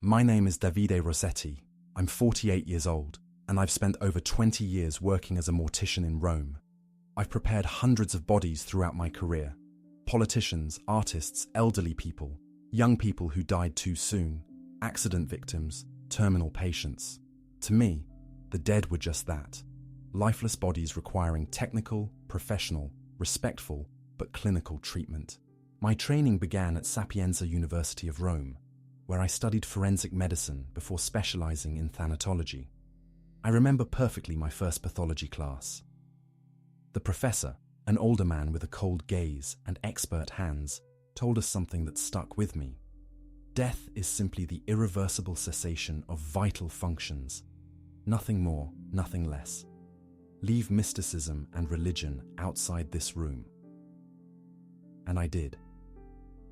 My name is Davide Rossetti. I'm 48 years old, and I've spent over 20 years working as a mortician in Rome. I've prepared hundreds of bodies throughout my career. Politicians, artists, elderly people, young people who died too soon, accident victims, terminal patients. To me, the dead were just that. Lifeless bodies requiring technical, professional, respectful, but clinical treatment. My training began at Sapienza University of Rome, where I studied forensic medicine before specializing in thanatology. I remember perfectly my first pathology class. The professor, an older man with a cold gaze and expert hands, told us something that stuck with me. Death is simply the irreversible cessation of vital functions. Nothing more, nothing less. Leave mysticism and religion outside this room. And I did.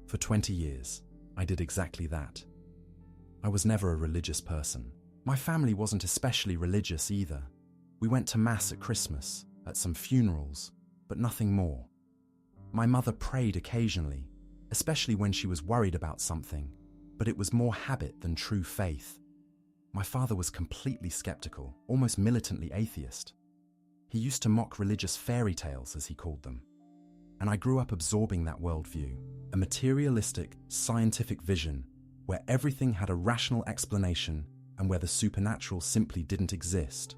For 20 years, I did exactly that. I was never a religious person. My family wasn't especially religious either. We went to Mass at Christmas, at some funerals, but nothing more. My mother prayed occasionally, especially when she was worried about something, but it was more habit than true faith. My father was completely skeptical, almost militantly atheist. He used to mock religious fairy tales, as he called them. And I grew up absorbing that worldview, a materialistic, scientific vision where everything had a rational explanation and where the supernatural simply didn't exist.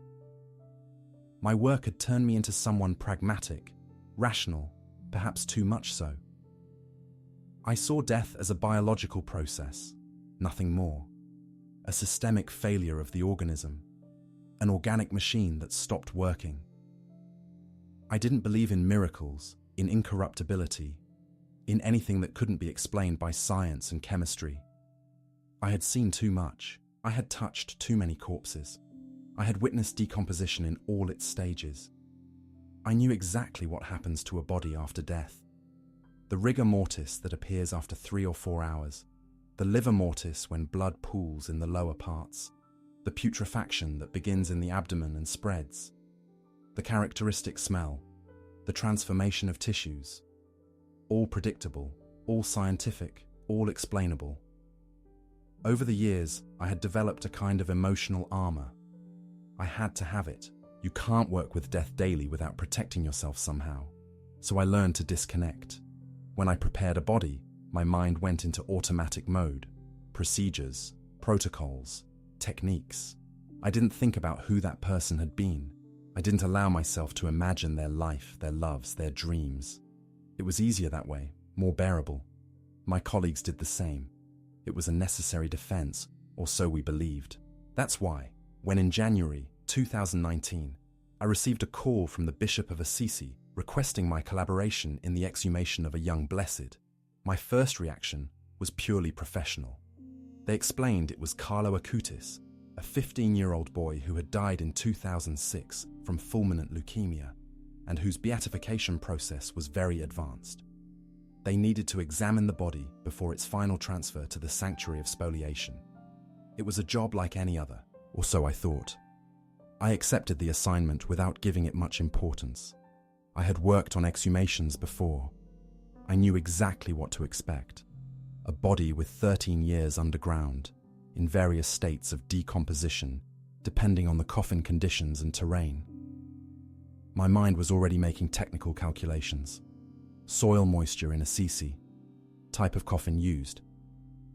My work had turned me into someone pragmatic, rational, perhaps too much so. I saw death as a biological process, nothing more. A systemic failure of the organism, an organic machine that stopped working. I didn't believe in miracles, in incorruptibility, in anything that couldn't be explained by science and chemistry. I had seen too much. I had touched too many corpses. I had witnessed decomposition in all its stages. I knew exactly what happens to a body after death. The rigor mortis that appears after 3 or 4 hours, the livor mortis when blood pools in the lower parts, the putrefaction that begins in the abdomen and spreads, the characteristic smell, the transformation of tissues, all predictable, all scientific, all explainable. Over the years, I had developed a kind of emotional armor. I had to have it. You can't work with death daily without protecting yourself somehow. So I learned to disconnect. When I prepared a body, my mind went into automatic mode. Procedures, protocols, techniques. I didn't think about who that person had been. I didn't allow myself to imagine their life, their loves, their dreams. It was easier that way, more bearable. My colleagues did the same. It was a necessary defense, or so we believed. That's why, when in January 2019, I received a call from the Bishop of Assisi requesting my collaboration in the exhumation of a young blessed, my first reaction was purely professional. They explained it was Carlo Acutis, a 15-year-old boy who had died in 2006 from fulminant leukemia, and whose beatification process was very advanced. They needed to examine the body before its final transfer to the sanctuary of spoliation. It was a job like any other, or so I thought. I accepted the assignment without giving it much importance. I had worked on exhumations before. I knew exactly what to expect. A body with 13 years underground, in various states of decomposition, depending on the coffin conditions and terrain. My mind was already making technical calculations. Soil moisture in Assisi, type of coffin used,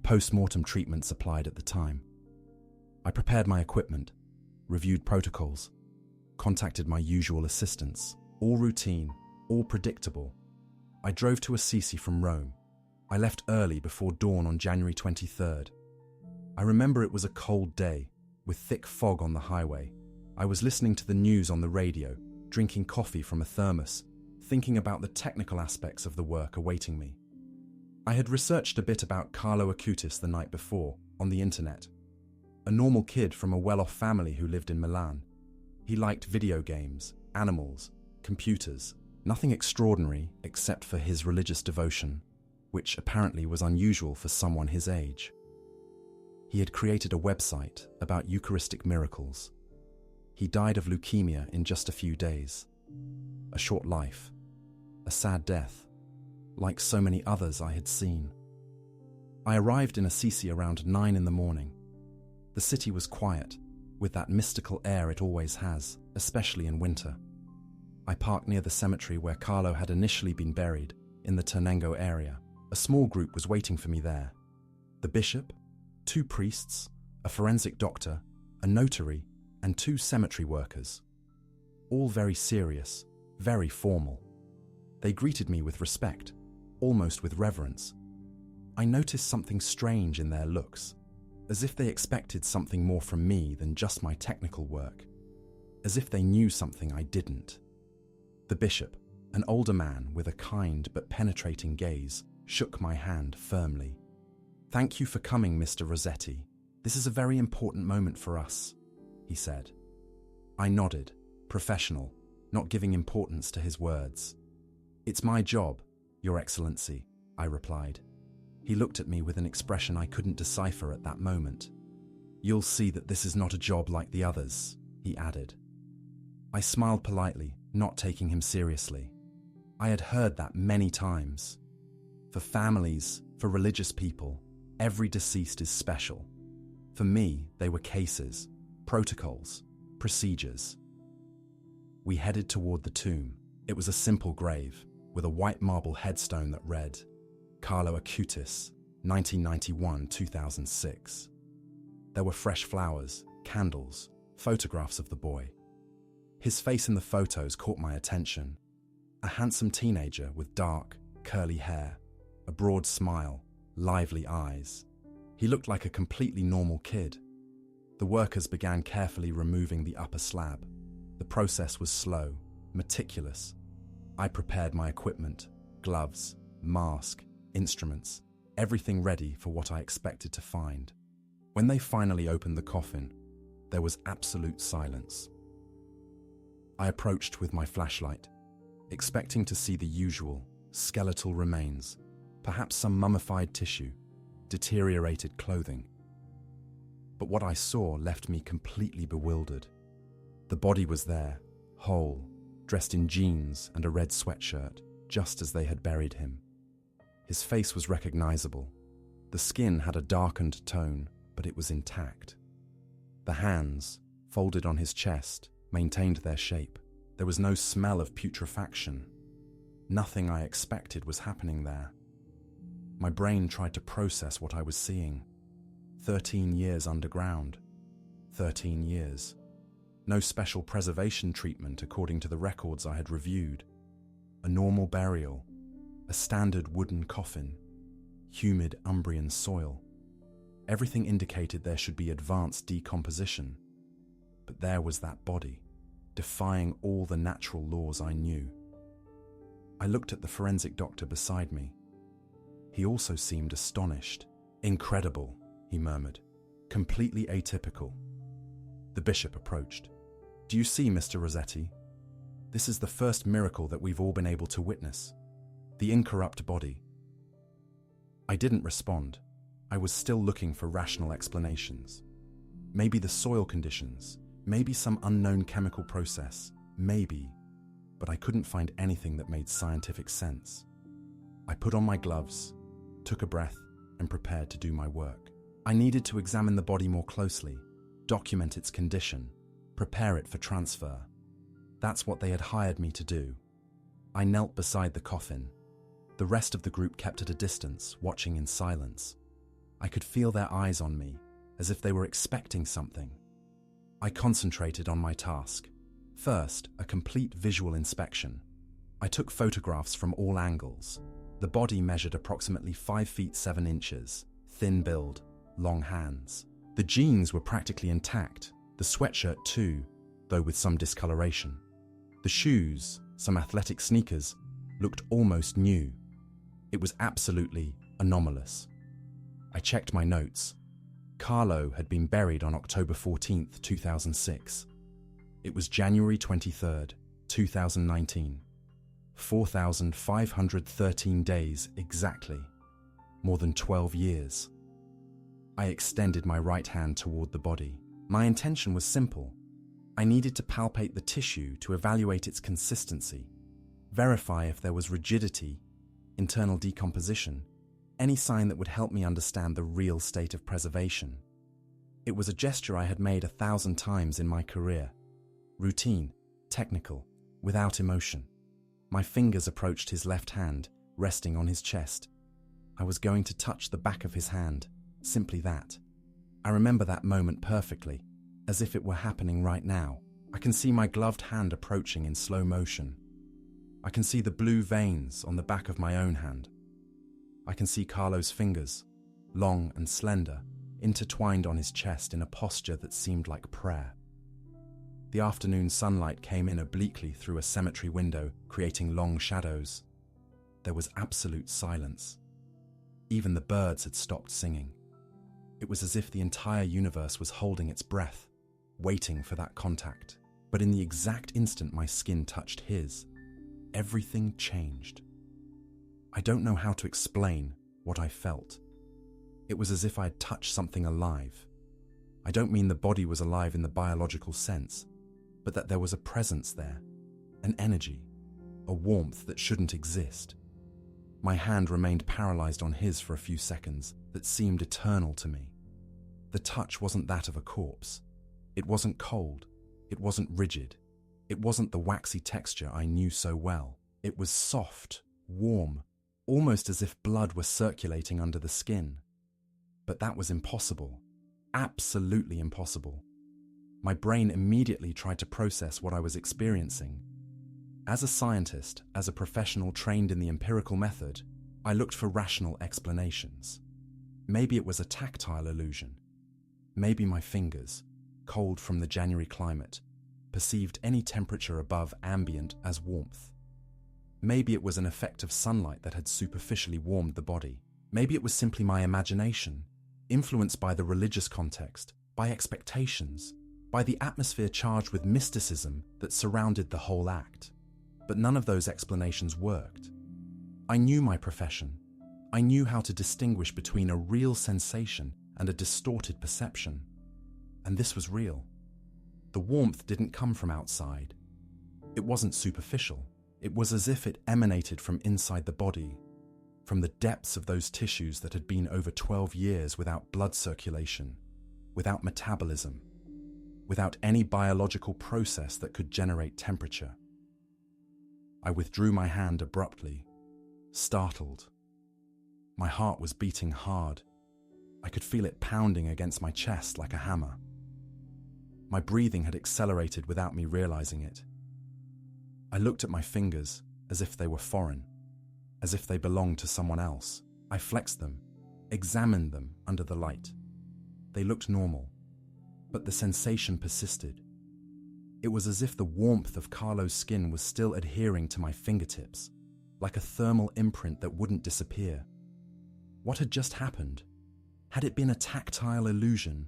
post-mortem treatments applied at the time. I prepared my equipment, reviewed protocols, contacted my usual assistants, all routine, all predictable. I drove to Assisi from Rome. I left early before dawn on January 23rd. I remember it was a cold day, with thick fog on the highway. I was listening to the news on the radio, drinking coffee from a thermos, thinking about the technical aspects of the work awaiting me. I had researched a bit about Carlo Acutis the night before, on the internet. A normal kid from a well-off family who lived in Milan. He liked video games, animals, computers, nothing extraordinary except for his religious devotion, which apparently was unusual for someone his age. He had created a website about Eucharistic miracles. He died of leukemia in just a few days. A short life. A sad death, like so many others I had seen. I arrived in Assisi around 9 in the morning, The city was quiet, with that mystical air it always has, especially in winter. I parked near the cemetery where Carlo had initially been buried, in the Ternengo area. A small group was waiting for me there. The bishop, 2 priests, a forensic doctor, a notary, and 2 cemetery workers. All very serious, very formal. They greeted me with respect, almost with reverence. I noticed something strange in their looks, as if they expected something more from me than just my technical work, as if they knew something I didn't. The bishop, an older man with a kind but penetrating gaze, shook my hand firmly. "Thank you for coming, Mr. Rossetti. This is a very important moment for us," he said. I nodded, professional, not giving importance to his words. "It's my job, Your Excellency," I replied. He looked at me with an expression I couldn't decipher at that moment. "You'll see that this is not a job like the others," he added. I smiled politely, not taking him seriously. I had heard that many times. For families, for religious people, every deceased is special. For me, they were cases, protocols, procedures. We headed toward the tomb. It was a simple grave, with a white marble headstone that read, Carlo Acutis, 1991-2006. There were fresh flowers, candles, photographs of the boy. His face in the photos caught my attention. A handsome teenager with dark, curly hair, a broad smile, lively eyes. He looked like a completely normal kid. The workers began carefully removing the upper slab. The process was slow, meticulous. I prepared my equipment, gloves, mask, instruments, everything ready for what I expected to find. When they finally opened the coffin, there was absolute silence. I approached with my flashlight, expecting to see the usual skeletal remains, perhaps some mummified tissue, deteriorated clothing. But what I saw left me completely bewildered. The body was there, whole, dressed in jeans and a red sweatshirt, just as they had buried him. His face was recognizable. The skin had a darkened tone, but it was intact. The hands, folded on his chest, maintained their shape. There was no smell of putrefaction. Nothing I expected was happening there. My brain tried to process what I was seeing. 13 years underground. 13 years. No special preservation treatment according to the records I had reviewed. A normal burial. A standard wooden coffin. Humid Umbrian soil. Everything indicated there should be advanced decomposition. But there was that body, defying all the natural laws I knew. I looked at the forensic doctor beside me. He also seemed astonished. "Incredible," he murmured. "Completely atypical." The bishop approached. "Do you see, Mr. Rossetti? This is the first miracle that we've all been able to witness. The incorrupt body." I didn't respond. I was still looking for rational explanations. Maybe the soil conditions, maybe some unknown chemical process, maybe, but I couldn't find anything that made scientific sense. I put on my gloves, took a breath, and prepared to do my work. I needed to examine the body more closely, document its condition, prepare it for transfer. That's what they had hired me to do. I knelt beside the coffin. The rest of the group kept at a distance, watching in silence. I could feel their eyes on me, as if they were expecting something. I concentrated on my task. First, a complete visual inspection. I took photographs from all angles. The body measured approximately 5 feet 7 inches, thin build, long hands. The jeans were practically intact, the sweatshirt too, though with some discoloration. The shoes, some athletic sneakers, looked almost new. It was absolutely anomalous. I checked my notes. Carlo had been buried on October 14th, 2006. It was January 23rd, 2019. 4,513 days exactly. More than 12 years. I extended my right hand toward the body. My intention was simple. I needed to palpate the tissue to evaluate its consistency, verify if there was rigidity, internal decomposition, any sign that would help me understand the real state of preservation. It was a gesture I had made 1,000 times in my career. Routine, technical, without emotion. My fingers approached his left hand, resting on his chest. I was going to touch the back of his hand, simply that. I remember that moment perfectly, as if it were happening right now. I can see my gloved hand approaching in slow motion. I can see the blue veins on the back of my own hand. I can see Carlo's fingers, long and slender, intertwined on his chest in a posture that seemed like prayer. The afternoon sunlight came in obliquely through a cemetery window, creating long shadows. There was absolute silence. Even the birds had stopped singing. It was as if the entire universe was holding its breath, waiting for that contact. But in the exact instant my skin touched his, everything changed. I don't know how to explain what I felt. It was as if I had touched something alive. I don't mean the body was alive in the biological sense, but that there was a presence there, an energy, a warmth that shouldn't exist. My hand remained paralyzed on his for a few seconds that seemed eternal to me. The touch wasn't that of a corpse. It wasn't cold. It wasn't rigid. It wasn't the waxy texture I knew so well. It was soft, warm, almost as if blood were circulating under the skin. But that was impossible. Absolutely impossible. My brain immediately tried to process what I was experiencing. As a scientist, as a professional trained in the empirical method, I looked for rational explanations. Maybe it was a tactile illusion. Maybe my fingers, cold from the January climate, perceived any temperature above ambient as warmth. Maybe it was an effect of sunlight that had superficially warmed the body. Maybe it was simply my imagination, influenced by the religious context, by expectations, by the atmosphere charged with mysticism that surrounded the whole act. But none of those explanations worked. I knew my profession. I knew how to distinguish between a real sensation and a distorted perception. And this was real. The warmth didn't come from outside. It wasn't superficial. It was as if it emanated from inside the body, from the depths of those tissues that had been over 12 years without blood circulation, without metabolism, without any biological process that could generate temperature. I withdrew my hand abruptly, startled. My heart was beating hard. I could feel it pounding against my chest like a hammer. My breathing had accelerated without me realizing it. I looked at my fingers as if they were foreign, as if they belonged to someone else. I flexed them, examined them under the light. They looked normal, but the sensation persisted. It was as if the warmth of Carlo's skin was still adhering to my fingertips, like a thermal imprint that wouldn't disappear. What had just happened? Had it been a tactile illusion,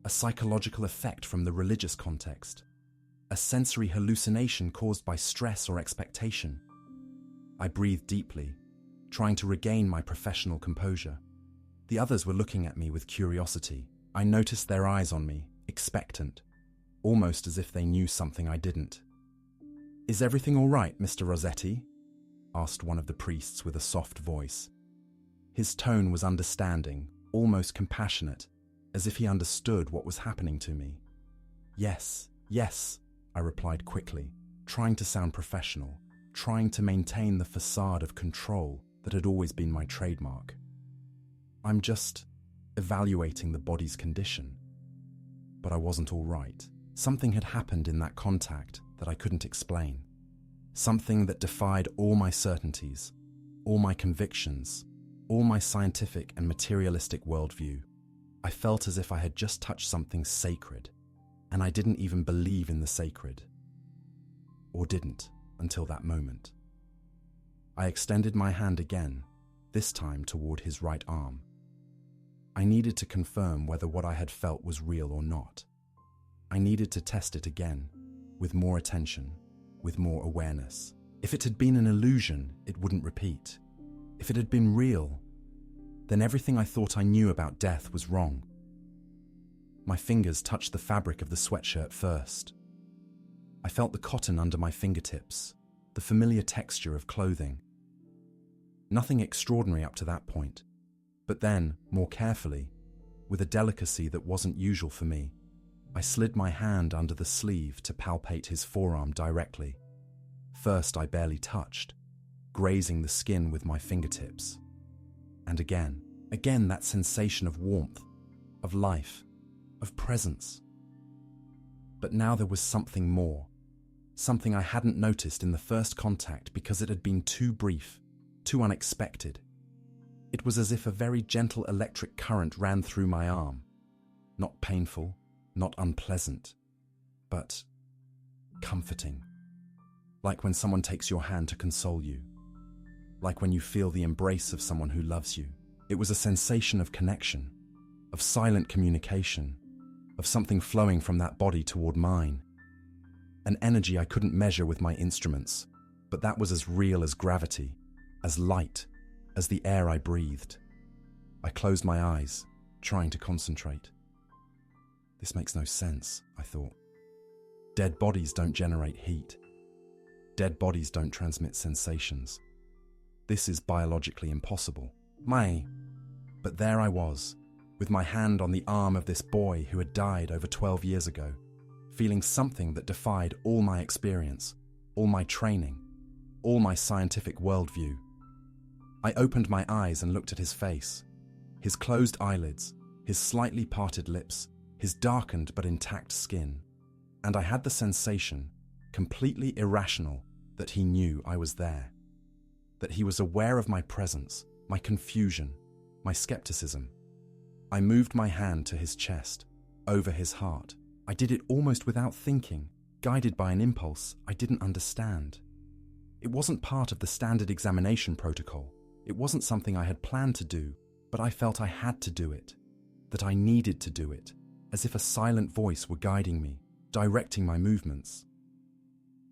a psychological effect from the religious context, a sensory hallucination caused by stress or expectation? I breathed deeply, trying to regain my professional composure. The others were looking at me with curiosity. I noticed their eyes on me, expectant, almost as if they knew something I didn't. "Is everything all right, Mr. Rossetti?" asked one of the priests with a soft voice. His tone was understanding, almost compassionate, as if he understood what was happening to me. Yes, I replied quickly, trying to sound professional, trying to maintain the facade of control that had always been my trademark. "I'm just evaluating the body's condition." But I wasn't all right. Something had happened in that contact that I couldn't explain. Something that defied all my certainties, all my convictions, all my scientific and materialistic worldview. I felt as if I had just touched something sacred, and I didn't even believe in the sacred. Or didn't, until that moment. I extended my hand again, this time toward his right arm. I needed to confirm whether what I had felt was real or not. I needed to test it again, with more attention, with more awareness. If it had been an illusion, it wouldn't repeat. If it had been real, then everything I thought I knew about death was wrong. My fingers touched the fabric of the sweatshirt first. I felt the cotton under my fingertips, the familiar texture of clothing. Nothing extraordinary up to that point, but then, more carefully, with a delicacy that wasn't usual for me. I slid my hand under the sleeve to palpate his forearm directly. First, I barely touched, grazing the skin with my fingertips. And again that sensation of warmth, of life, of presence. But now there was something more, something I hadn't noticed in the first contact because it had been too brief, too unexpected. It was as if a very gentle electric current ran through my arm. Not painful, not unpleasant, but comforting. Like when someone takes your hand to console you. Like when you feel the embrace of someone who loves you. It was a sensation of connection, of silent communication, of something flowing from that body toward mine. An energy I couldn't measure with my instruments, but that was as real as gravity, as light, as the air I breathed. I closed my eyes, trying to concentrate. This makes no sense, I thought. Dead bodies don't generate heat. Dead bodies don't transmit sensations. This is biologically impossible. But there I was, with my hand on the arm of this boy who had died over 12 years ago, feeling something that defied all my experience, all my training, all my scientific worldview. I opened my eyes and looked at his face, his closed eyelids, his slightly parted lips, his darkened but intact skin, and I had the sensation, completely irrational, that he knew I was there, that he was aware of my presence, my confusion, my skepticism. I moved my hand to his chest, over his heart. I did it almost without thinking, guided by an impulse I didn't understand. It wasn't part of the standard examination protocol. It wasn't something I had planned to do, but I felt I had to do it, that I needed to do it, as if a silent voice were guiding me, directing my movements.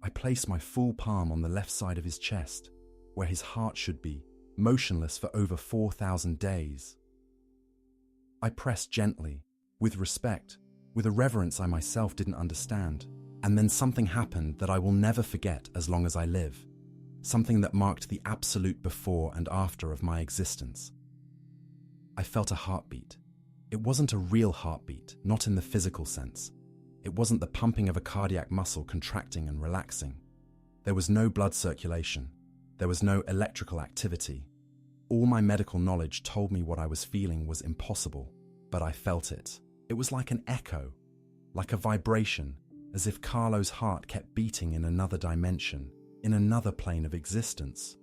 I placed my full palm on the left side of his chest, where his heart should be, motionless for over 4,000 days. I pressed gently, with respect, with a reverence I myself didn't understand, and then something happened that I will never forget as long as I live, something that marked the absolute before and after of my existence. I felt a heartbeat. It wasn't a real heartbeat, not in the physical sense. It wasn't the pumping of a cardiac muscle contracting and relaxing. There was no blood circulation. There was no electrical activity. All my medical knowledge told me what I was feeling was impossible, but I felt it. It was like an echo, like a vibration, as if Carlo's heart kept beating in another dimension, in another plane of existence.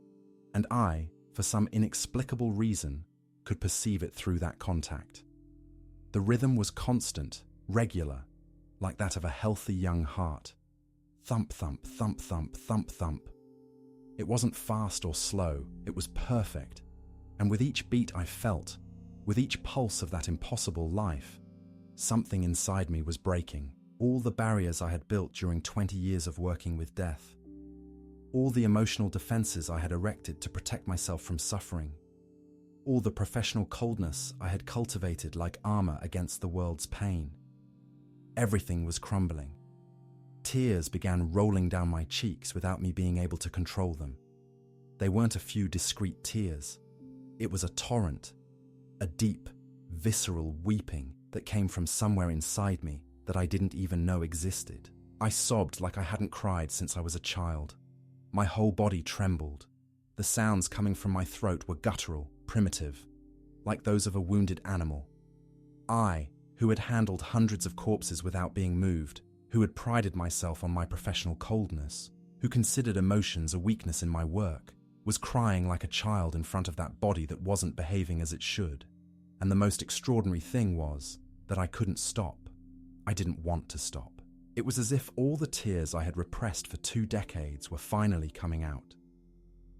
And I, for some inexplicable reason, could perceive it through that contact. The rhythm was constant, regular, like that of a healthy young heart. Thump, thump, thump, thump, thump, thump. It wasn't fast or slow, it was perfect. And with each beat I felt, with each pulse of that impossible life, something inside me was breaking. All the barriers I had built during 20 years of working with death. All the emotional defenses I had erected to protect myself from suffering. All the professional coldness I had cultivated like armor against the world's pain. Everything was crumbling. Tears began rolling down my cheeks without me being able to control them. They weren't a few discreet tears. It was a torrent, a deep, visceral weeping that came from somewhere inside me that I didn't even know existed. I sobbed like I hadn't cried since I was a child. My whole body trembled. The sounds coming from my throat were guttural, primitive, like those of a wounded animal. I, who had handled hundreds of corpses without being moved, who had prided myself on my professional coldness, who considered emotions a weakness in my work, was crying like a child in front of that body that wasn't behaving as it should. And the most extraordinary thing was that I couldn't stop. I didn't want to stop. It was as if all the tears I had repressed for 2 decades were finally coming out.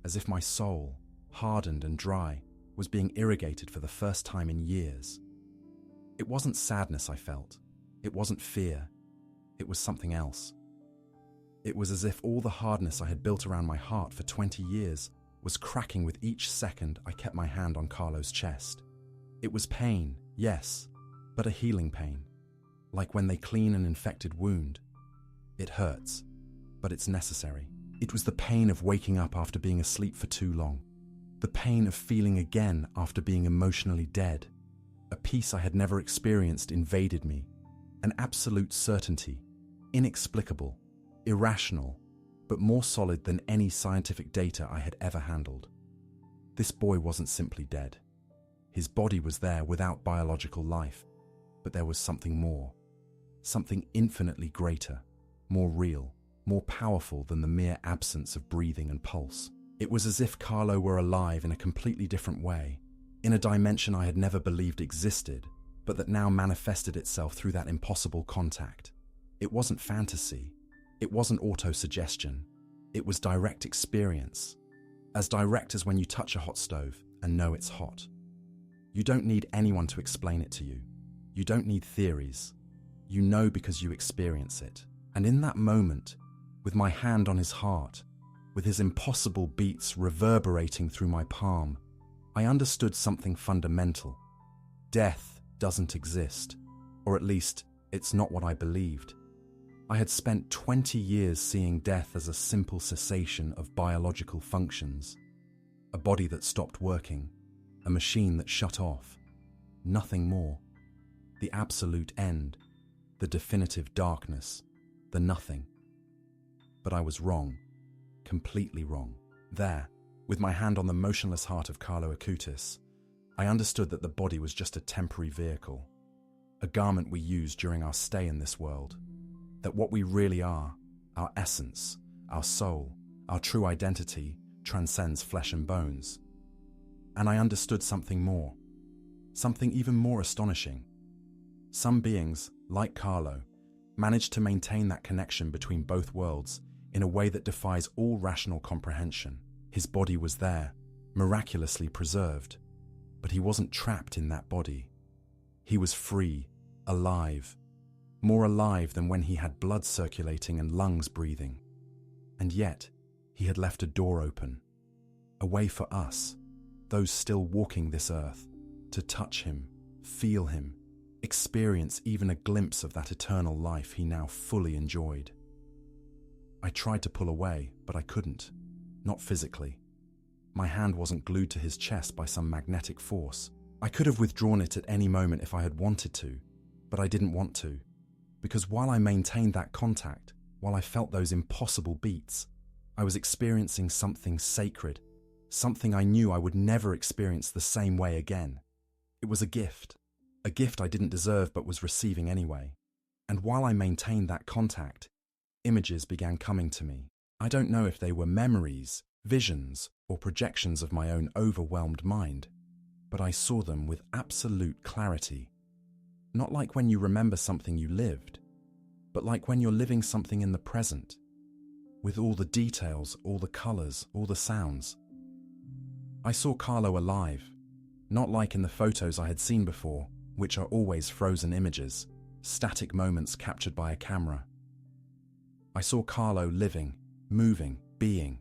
As if my soul, hardened and dry, was being irrigated for the first time in years. It wasn't sadness I felt. It wasn't fear. It was something else. It was as if all the hardness I had built around my heart for 20 years was cracking with each second I kept my hand on Carlo's chest. It was pain, yes, but a healing pain. Like when they clean an infected wound. It hurts, but it's necessary. It was the pain of waking up after being asleep for too long. The pain of feeling again after being emotionally dead. A peace I had never experienced invaded me. An absolute certainty, inexplicable, irrational, but more solid than any scientific data I had ever handled. This boy wasn't simply dead. His body was there without biological life, but there was something more, something infinitely greater, more real, more powerful than the mere absence of breathing and pulse. It was as if Carlo were alive in a completely different way, in a dimension I had never believed existed, but that now manifested itself through that impossible contact. It wasn't fantasy. It wasn't auto-suggestion. It was direct experience. As direct as when you touch a hot stove and know it's hot. You don't need anyone to explain it to you. You don't need theories. You know because you experience it. And in that moment, with my hand on his heart, with his impossible beats reverberating through my palm, I understood something fundamental. Death doesn't exist, or at least it's not what I believed. I had spent 20 years seeing death as a simple cessation of biological functions, a body that stopped working, a machine that shut off, nothing more. The absolute end, the definitive darkness, the nothing. But I was wrong, completely wrong. There, with my hand on the motionless heart of Carlo Acutis, I understood that the body was just a temporary vehicle, a garment we use during our stay in this world, that what we really are, our essence, our soul, our true identity, transcends flesh and bones. And I understood something more, something even more astonishing. Some beings, like Carlo, managed to maintain that connection between both worlds in a way that defies all rational comprehension. His body was there, miraculously preserved, but he wasn't trapped in that body. He was free, alive, more alive than when he had blood circulating and lungs breathing. And yet, he had left a door open, a way for us, those still walking this earth, to touch him, feel him, experience even a glimpse of that eternal life he now fully enjoyed. I tried to pull away, but I couldn't, not physically. My hand wasn't glued to his chest by some magnetic force. I could have withdrawn it at any moment if I had wanted to, but I didn't want to, because while I maintained that contact, while I felt those impossible beats, I was experiencing something sacred, something I knew I would never experience the same way again. It was a gift I didn't deserve but was receiving anyway. And while I maintained that contact, images began coming to me. I don't know if they were memories, visions, or projections of my own overwhelmed mind, but I saw them with absolute clarity. Not like when you remember something you lived, but like when you're living something in the present, with all the details, all the colors, all the sounds. I saw Carlo alive, not like in the photos I had seen before, which are always frozen images, static moments captured by a camera. I saw Carlo living, moving, being.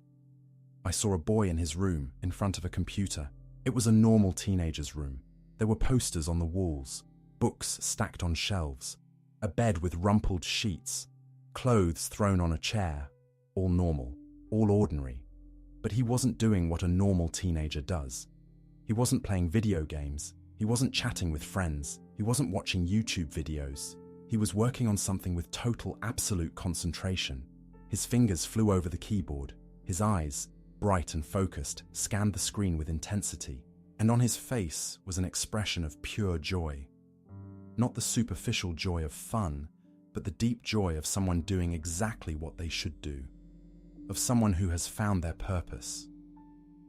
I saw a boy in his room, in front of a computer. It was a normal teenager's room. There were posters on the walls, books stacked on shelves, a bed with rumpled sheets, clothes thrown on a chair, all normal, all ordinary. But he wasn't doing what a normal teenager does. He wasn't playing video games. He wasn't chatting with friends. He wasn't watching YouTube videos. He was working on something with total, absolute concentration. His fingers flew over the keyboard. His eyes, bright and focused, scanned the screen with intensity. And on his face was an expression of pure joy. Not the superficial joy of fun, but the deep joy of someone doing exactly what they should do. Of someone who has found their purpose.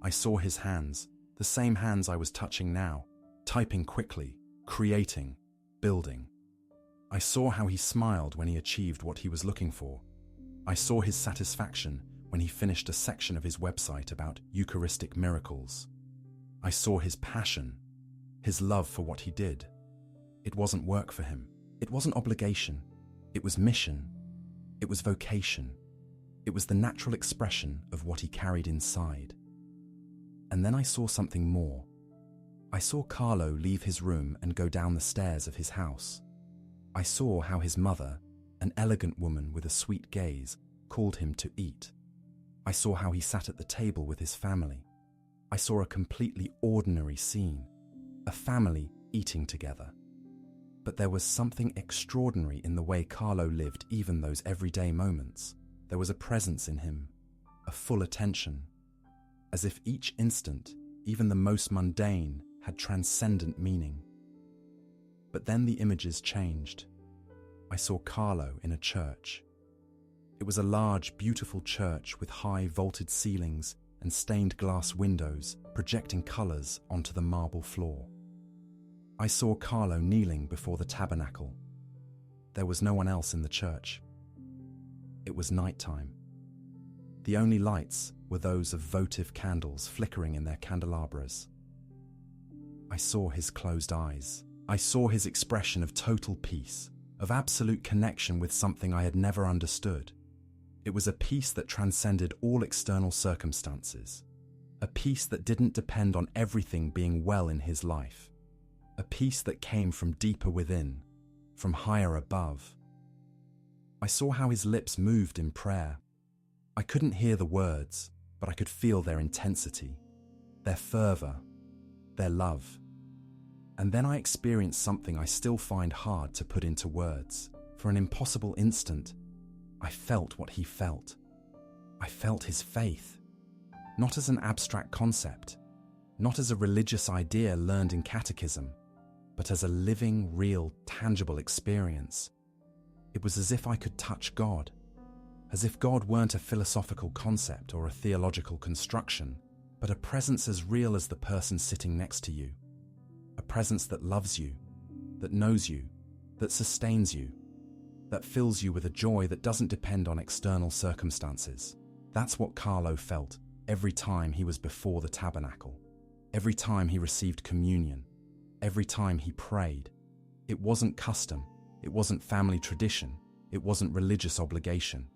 I saw his hands, the same hands I was touching now, typing quickly, creating, building. I saw how he smiled when he achieved what he was looking for. I saw his satisfaction when he finished a section of his website about Eucharistic miracles. I saw his passion, his love for what he did. It wasn't work for him. It wasn't obligation. It was mission. It was vocation. It was the natural expression of what he carried inside. And then I saw something more. I saw Carlo leave his room and go down the stairs of his house. I saw how his mother, an elegant woman with a sweet gaze, called him to eat. I saw how he sat at the table with his family. I saw a completely ordinary scene. A family eating together. But there was something extraordinary in the way Carlo lived even those everyday moments. There was a presence in him, a full attention, as if each instant, even the most mundane, had transcendent meaning. But then the images changed. I saw Carlo in a church. It was a large, beautiful church with high vaulted ceilings and stained glass windows projecting colours onto the marble floor. I saw Carlo kneeling before the tabernacle. There was no one else in the church. It was nighttime. The only lights were those of votive candles flickering in their candelabras. I saw his closed eyes. I saw his expression of total peace, of absolute connection with something I had never understood. It was a peace that transcended all external circumstances, a peace that didn't depend on everything being well in his life, a peace that came from deeper within, from higher above. I saw how his lips moved in prayer. I couldn't hear the words, but I could feel their intensity, their fervor, their love. And then I experienced something I still find hard to put into words. For an impossible instant, I felt what he felt. I felt his faith, not as an abstract concept, not as a religious idea learned in catechism, but as a living, real, tangible experience. It was as if I could touch God, as if God weren't a philosophical concept or a theological construction, but a presence as real as the person sitting next to you, a presence that loves you, that knows you, that sustains you, that fills you with a joy that doesn't depend on external circumstances. That's what Carlo felt every time he was before the tabernacle, every time he received communion, every time he prayed. It wasn't custom, it wasn't family tradition, it wasn't religious obligation.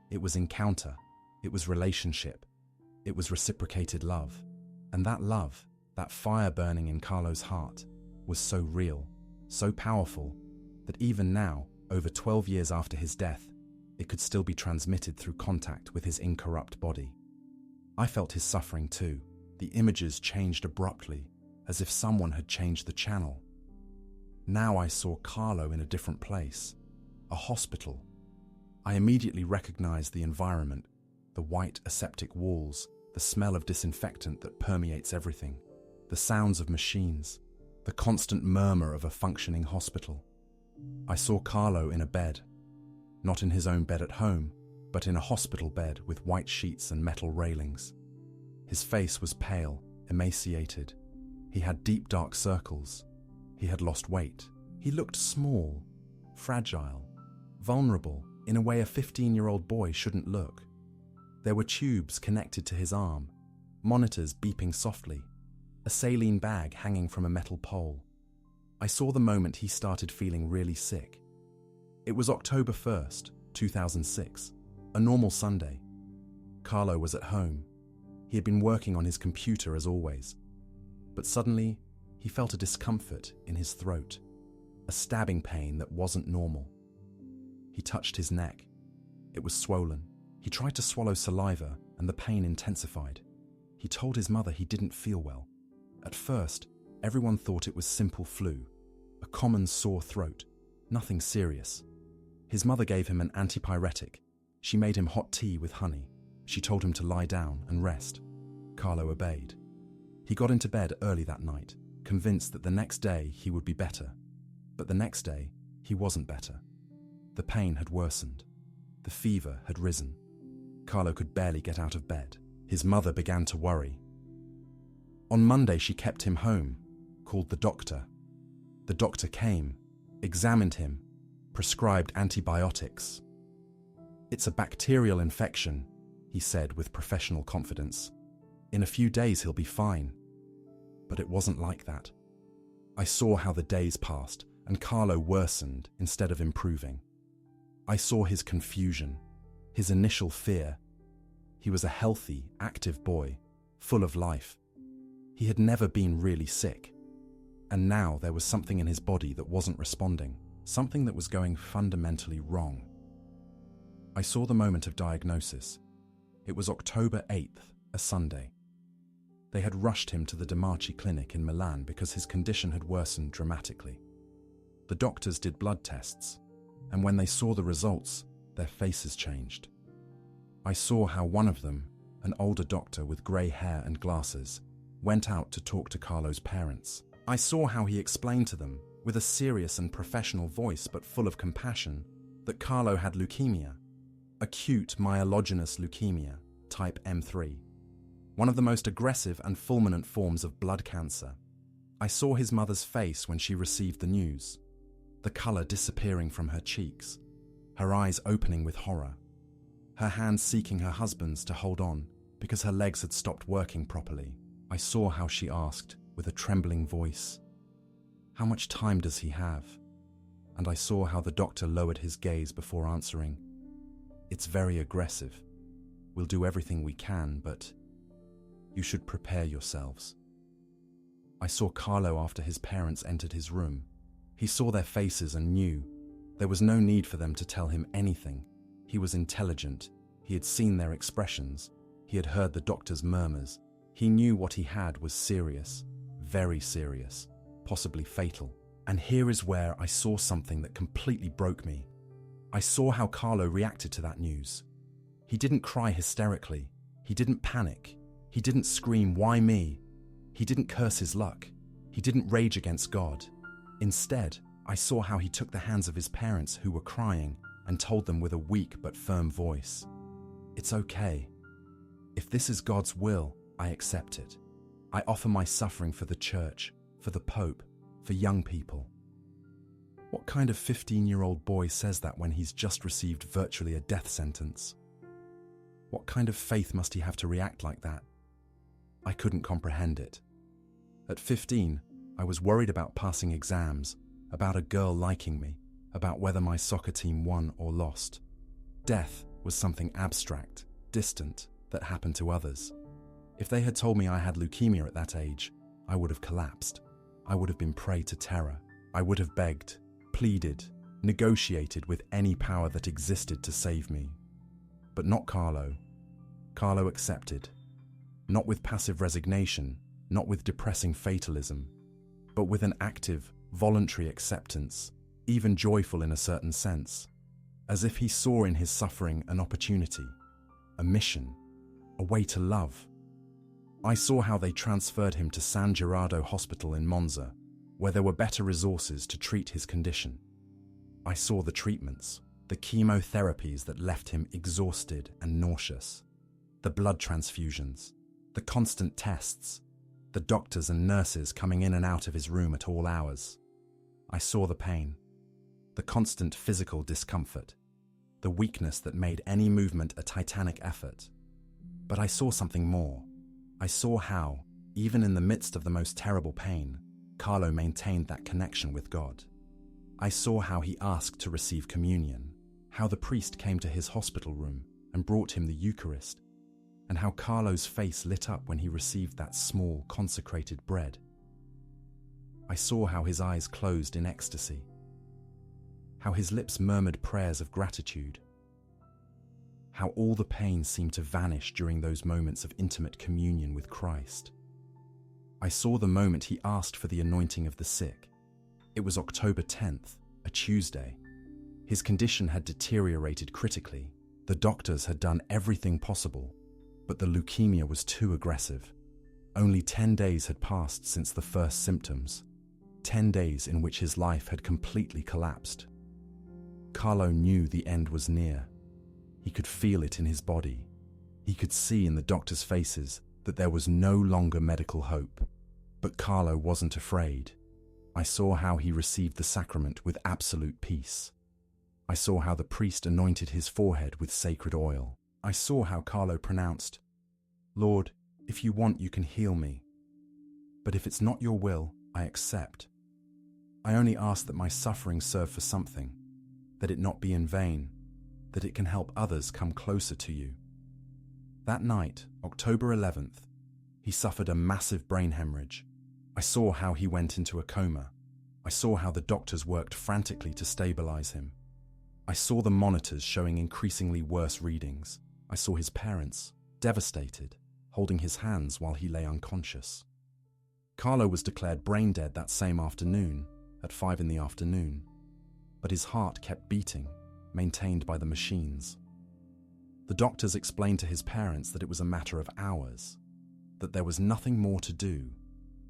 It was encounter, it was relationship, it was reciprocated love. And that love, that fire burning in Carlo's heart, was so real, so powerful, that even now, over 12 years after his death, it could still be transmitted through contact with his incorrupt body. I felt his suffering too. The images changed abruptly, as if someone had changed the channel. Now I saw Carlo in a different place, a hospital. I immediately recognized the environment, the white aseptic walls, the smell of disinfectant that permeates everything, the sounds of machines, the constant murmur of a functioning hospital. I saw Carlo in a bed, not in his own bed at home, but in a hospital bed with white sheets and metal railings. His face was pale, emaciated. He had deep dark circles. He had lost weight. He looked small, fragile, vulnerable, in a way a 15-year-old boy shouldn't look. There were tubes connected to his arm, monitors beeping softly, a saline bag hanging from a metal pole. I saw the moment he started feeling really sick. It was October 1st, 2006, a normal Sunday. Carlo was at home. He had been working on his computer as always. But suddenly, he felt a discomfort in his throat, a stabbing pain that wasn't normal. He touched his neck. It was swollen. He tried to swallow saliva, and the pain intensified. He told his mother he didn't feel well. At first, everyone thought it was simple flu, a common sore throat, nothing serious. His mother gave him an antipyretic. She made him hot tea with honey. She told him to lie down and rest. Carlo obeyed. He got into bed early that night, convinced that the next day he would be better. But the next day, he wasn't better. The pain had worsened. The fever had risen. Carlo could barely get out of bed. His mother began to worry. On Monday, she kept him home, called the doctor. The doctor came, examined him, prescribed antibiotics. "It's a bacterial infection," he said with professional confidence. "In a few days he'll be fine." But it wasn't like that. I saw how the days passed, and Carlo worsened instead of improving. I saw his confusion, his initial fear. He was a healthy, active boy, full of life. He had never been really sick. And now there was something in his body that wasn't responding, something that was going fundamentally wrong. I saw the moment of diagnosis. It was October 8th, a Sunday. They had rushed him to the De Marchi clinic in Milan because his condition had worsened dramatically. The doctors did blood tests, and when they saw the results, their faces changed. I saw how one of them, an older doctor with grey hair and glasses, went out to talk to Carlo's parents. I saw how he explained to them, with a serious and professional voice but full of compassion, that Carlo had leukemia, acute myelogenous leukemia, type M3, one of the most aggressive and fulminant forms of blood cancer. I saw his mother's face when she received the news, the colour disappearing from her cheeks, her eyes opening with horror, her hands seeking her husband's to hold on because her legs had stopped working properly. I saw how she asked, with a trembling voice, "How much time does he have?" And I saw how the doctor lowered his gaze before answering, "It's very aggressive. We'll do everything we can, but you should prepare yourselves." I saw Carlo after his parents entered his room. He saw their faces and knew there was no need for them to tell him anything. He was intelligent. He had seen their expressions. He had heard the doctor's murmurs. He knew what he had was serious, very serious, possibly fatal. And here is where I saw something that completely broke me. I saw how Carlo reacted to that news. He didn't cry hysterically. He didn't panic. He didn't scream, "Why me?" He didn't curse his luck. He didn't rage against God. Instead, I saw how he took the hands of his parents who were crying and told them with a weak but firm voice, "It's okay. If this is God's will, I accept it. I offer my suffering for the church, for the Pope, for young people." What kind of 15-year-old boy says that when he's just received virtually a death sentence? What kind of faith must he have to react like that? I couldn't comprehend it. At 15, I was worried about passing exams, about a girl liking me, about whether my soccer team won or lost. Death was something abstract, distant, that happened to others. If they had told me I had leukemia at that age, I would have collapsed. I would have been prey to terror. I would have begged, pleaded, negotiated with any power that existed to save me. But not Carlo. Carlo accepted. Not with passive resignation, not with depressing fatalism, but with an active, voluntary acceptance, even joyful in a certain sense, as if he saw in his suffering an opportunity, a mission, a way to love. I saw how they transferred him to San Gerardo Hospital in Monza, where there were better resources to treat his condition. I saw the treatments, the chemotherapies that left him exhausted and nauseous, the blood transfusions, the constant tests, the doctors and nurses coming in and out of his room at all hours. I saw the pain, the constant physical discomfort, the weakness that made any movement a titanic effort. But I saw something more. I saw how, even in the midst of the most terrible pain, Carlo maintained that connection with God. I saw how he asked to receive communion, how the priest came to his hospital room and brought him the Eucharist, and how Carlo's face lit up when he received that small, consecrated bread. I saw how his eyes closed in ecstasy, how his lips murmured prayers of gratitude, how all the pain seemed to vanish during those moments of intimate communion with Christ. I saw the moment he asked for the anointing of the sick. It was October 10th, a Tuesday. His condition had deteriorated critically. The doctors had done everything possible, but the leukemia was too aggressive. Only 10 days had passed since the first symptoms, 10 days in which his life had completely collapsed. Carlo knew the end was near. He could feel it in his body. He could see in the doctors' faces that there was no longer medical hope. But Carlo wasn't afraid. I saw how he received the sacrament with absolute peace. I saw how the priest anointed his forehead with sacred oil. I saw how Carlo pronounced, "Lord, if you want, you can heal me. But if it's not your will, I accept. I only ask that my suffering serve for something, that it not be in vain, that it can help others come closer to you." That night, October 11th, he suffered a massive brain hemorrhage. I saw how he went into a coma. I saw how the doctors worked frantically to stabilize him. I saw the monitors showing increasingly worse readings. I saw his parents, devastated, holding his hands while he lay unconscious. Carlo was declared brain dead that same afternoon, at 5 in the afternoon, but his heart kept beating, maintained by the machines. The doctors explained to his parents that it was a matter of hours, that there was nothing more to do,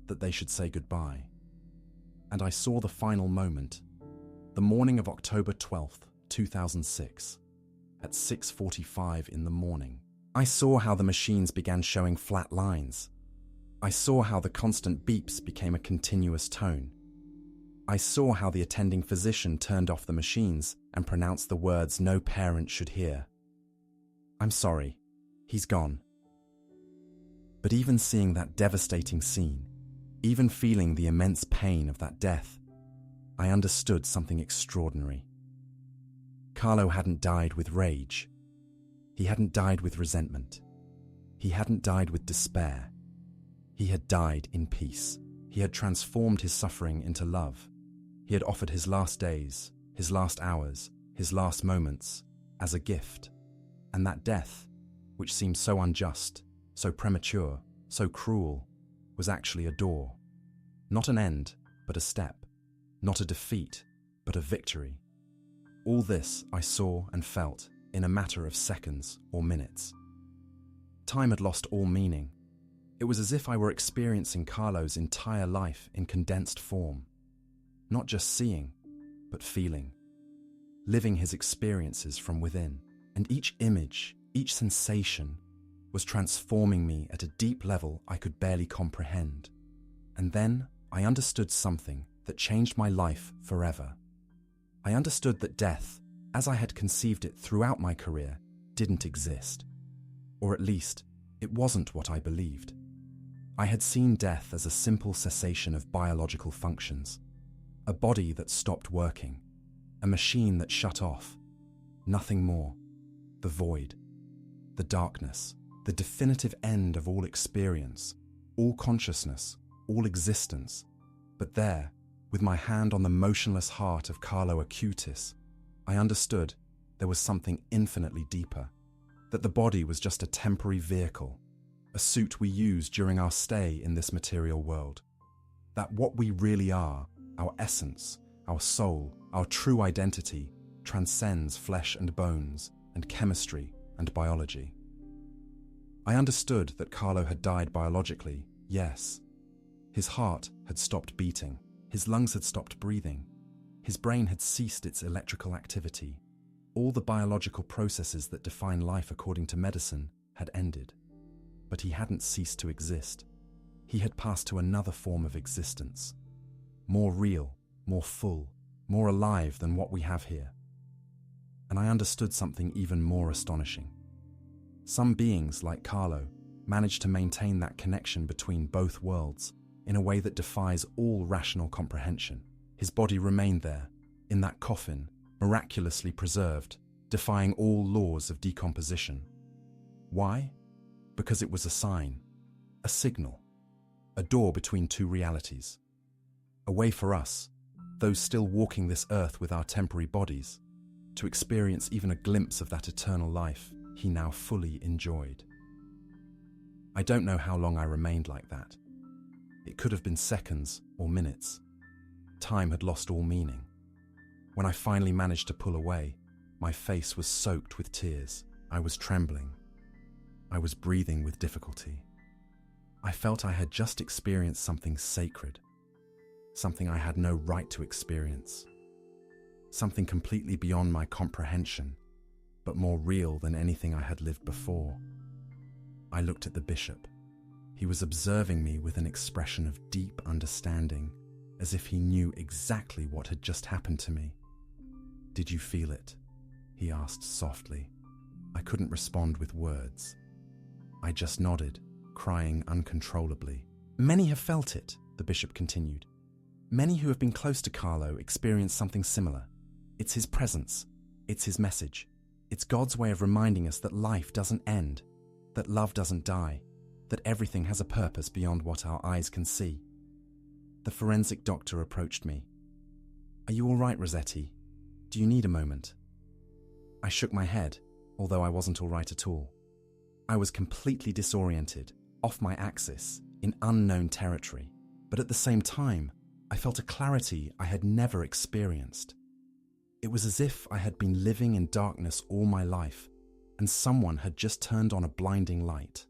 that they should say goodbye. And I saw the final moment, the morning of October 12th, 2006, at 6:45 in the morning. I saw how the machines began showing flat lines. I saw how the constant beeps became a continuous tone. I saw how the attending physician turned off the machines and pronounced the words no parent should hear. I'm sorry, he's gone. But even seeing that devastating scene, even feeling the immense pain of that death, I understood something extraordinary. Carlo hadn't died with rage. He hadn't died with resentment. He hadn't died with despair. He had died in peace. He had transformed his suffering into love. He had offered his last days, his last hours, his last moments as a gift. And that death, which seemed so unjust, so premature, so cruel, was actually a door. Not an end, but a step. Not a defeat, but a victory. All this I saw and felt in a matter of seconds or minutes. Time had lost all meaning. It was as if I were experiencing Carlo's entire life in condensed form. Not just seeing, but feeling. Living his experiences from within. And each image, each sensation, was transforming me at a deep level I could barely comprehend. And then I understood something that changed my life forever. I understood that death, as I had conceived it throughout my career, didn't exist. Or at least, it wasn't what I believed. I had seen death as a simple cessation of biological functions, a body that stopped working, a machine that shut off, nothing more. The void, the darkness, the definitive end of all experience, all consciousness, all existence. But there, with my hand on the motionless heart of Carlo Acutis, I understood there was something infinitely deeper, that the body was just a temporary vehicle, a suit we use during our stay in this material world, that what we really are, our essence, our soul, our true identity, transcends flesh and bones, and chemistry and biology. I understood that Carlo had died biologically, yes. His heart had stopped beating, his lungs had stopped breathing, his brain had ceased its electrical activity. All the biological processes that define life according to medicine had ended. But he hadn't ceased to exist. He had passed to another form of existence, more real, more full, more alive than what we have here. And I understood something even more astonishing. Some beings, like Carlo, manage to maintain that connection between both worlds in a way that defies all rational comprehension. His body remained there, in that coffin, miraculously preserved, defying all laws of decomposition. Why? Because it was a sign, a signal, a door between two realities. A way for us, those still walking this earth with our temporary bodies, to experience even a glimpse of that eternal life he now fully enjoyed. I don't know how long I remained like that. It could have been seconds or minutes. Time had lost all meaning. When I finally managed to pull away, my face was soaked with tears. I was trembling. I was breathing with difficulty. I felt I had just experienced something sacred, something I had no right to experience, something completely beyond my comprehension, but more real than anything I had lived before. I looked at the bishop. He was observing me with an expression of deep understanding, as if he knew exactly what had just happened to me. "Did you feel it?" he asked softly. I couldn't respond with words. I just nodded, crying uncontrollably. "Many have felt it," the bishop continued. "Many who have been close to Carlo experience something similar. It's his presence. It's his message. It's God's way of reminding us that life doesn't end, that love doesn't die, that everything has a purpose beyond what our eyes can see." The forensic doctor approached me. "Are you all right, Rossetti? Do you need a moment?" I shook my head, although I wasn't all right at all. I was completely disoriented, off my axis, in unknown territory. But at the same time, I felt a clarity I had never experienced. It was as if I had been living in darkness all my life, and someone had just turned on a blinding light.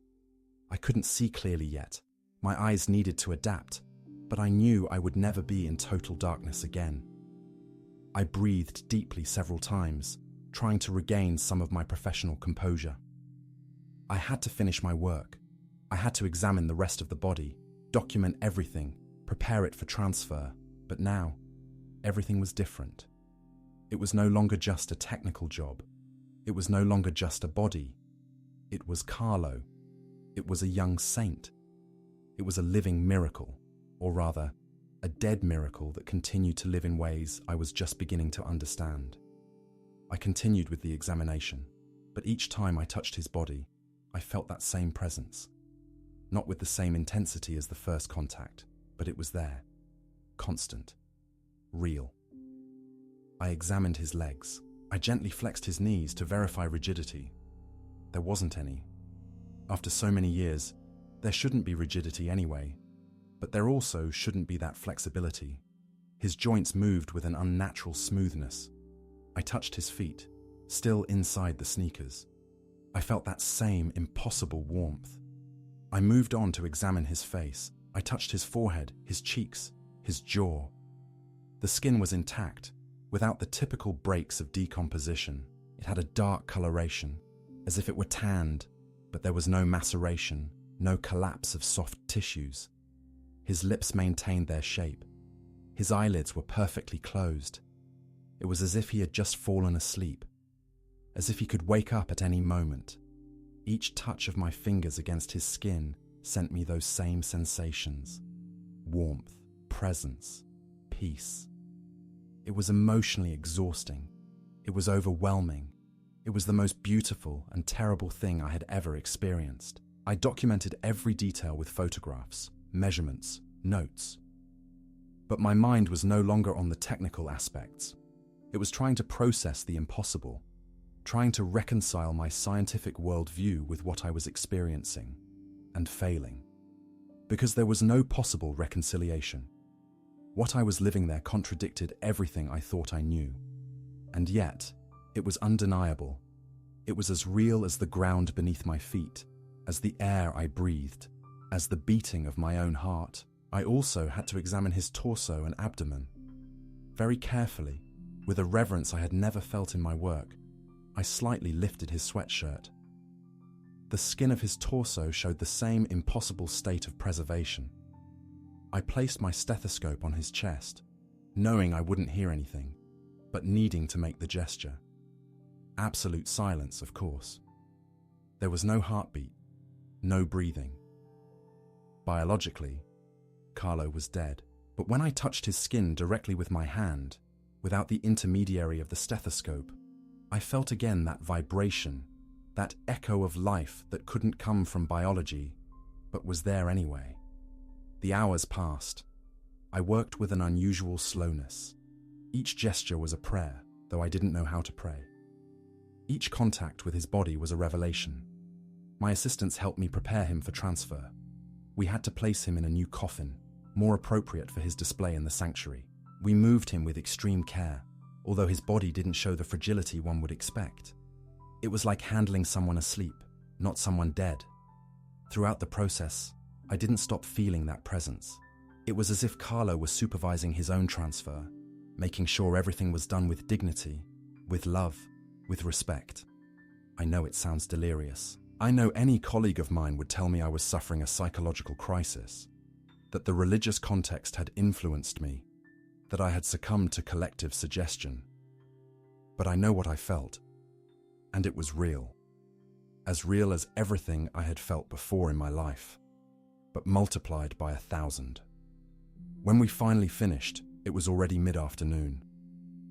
I couldn't see clearly yet. My eyes needed to adapt, but I knew I would never be in total darkness again. I breathed deeply several times, trying to regain some of my professional composure. I had to finish my work. I had to examine the rest of the body, document everything, prepare it for transfer. But now, everything was different. It was no longer just a technical job. It was no longer just a body. It was Carlo. It was a young saint. It was a living miracle, or rather, a dead miracle that continued to live in ways I was just beginning to understand. I continued with the examination, but each time I touched his body, I felt that same presence. Not with the same intensity as the first contact, but it was there, constant, real. I examined his legs. I gently flexed his knees to verify rigidity. There wasn't any. After so many years, there shouldn't be rigidity anyway, but there also shouldn't be that flexibility. His joints moved with an unnatural smoothness. I touched his feet, still inside the sneakers. I felt that same impossible warmth. I moved on to examine his face. I touched his forehead, his cheeks, his jaw. The skin was intact, without the typical breaks of decomposition. It had a dark coloration, as if it were tanned, but there was no maceration, no collapse of soft tissues. His lips maintained their shape. His eyelids were perfectly closed. It was as if he had just fallen asleep, as if he could wake up at any moment. Each touch of my fingers against his skin sent me those same sensations: warmth, presence, peace. It was emotionally exhausting. It was overwhelming. It was the most beautiful and terrible thing I had ever experienced. I documented every detail with photographs, measurements, notes. But my mind was no longer on the technical aspects. It was trying to process the impossible, trying to reconcile my scientific worldview with what I was experiencing, and failing. Because there was no possible reconciliation. What I was living there contradicted everything I thought I knew. And yet, it was undeniable. It was as real as the ground beneath my feet, as the air I breathed, as the beating of my own heart. I also had to examine his torso and abdomen. Very carefully, with a reverence I had never felt in my work, I slightly lifted his sweatshirt. The skin of his torso showed the same impossible state of preservation. I placed my stethoscope on his chest, knowing I wouldn't hear anything, but needing to make the gesture. Absolute silence, of course. There was no heartbeat, no breathing. Biologically, Carlo was dead, but when I touched his skin directly with my hand, without the intermediary of the stethoscope, I felt again that vibration, that echo of life that couldn't come from biology, but was there anyway. The hours passed. I worked with an unusual slowness. Each gesture was a prayer, though I didn't know how to pray. Each contact with his body was a revelation. My assistants helped me prepare him for transfer. We had to place him in a new coffin, more appropriate for his display in the sanctuary. We moved him with extreme care, although his body didn't show the fragility one would expect. It was like handling someone asleep, not someone dead. Throughout the process, I didn't stop feeling that presence. It was as if Carlo was supervising his own transfer, making sure everything was done with dignity, with love, with respect. I know it sounds delirious. I know any colleague of mine would tell me I was suffering a psychological crisis, that the religious context had influenced me, that I had succumbed to collective suggestion. But I know what I felt, and it was real. As real as everything I had felt before in my life, but multiplied by 1,000. When we finally finished, it was already mid-afternoon.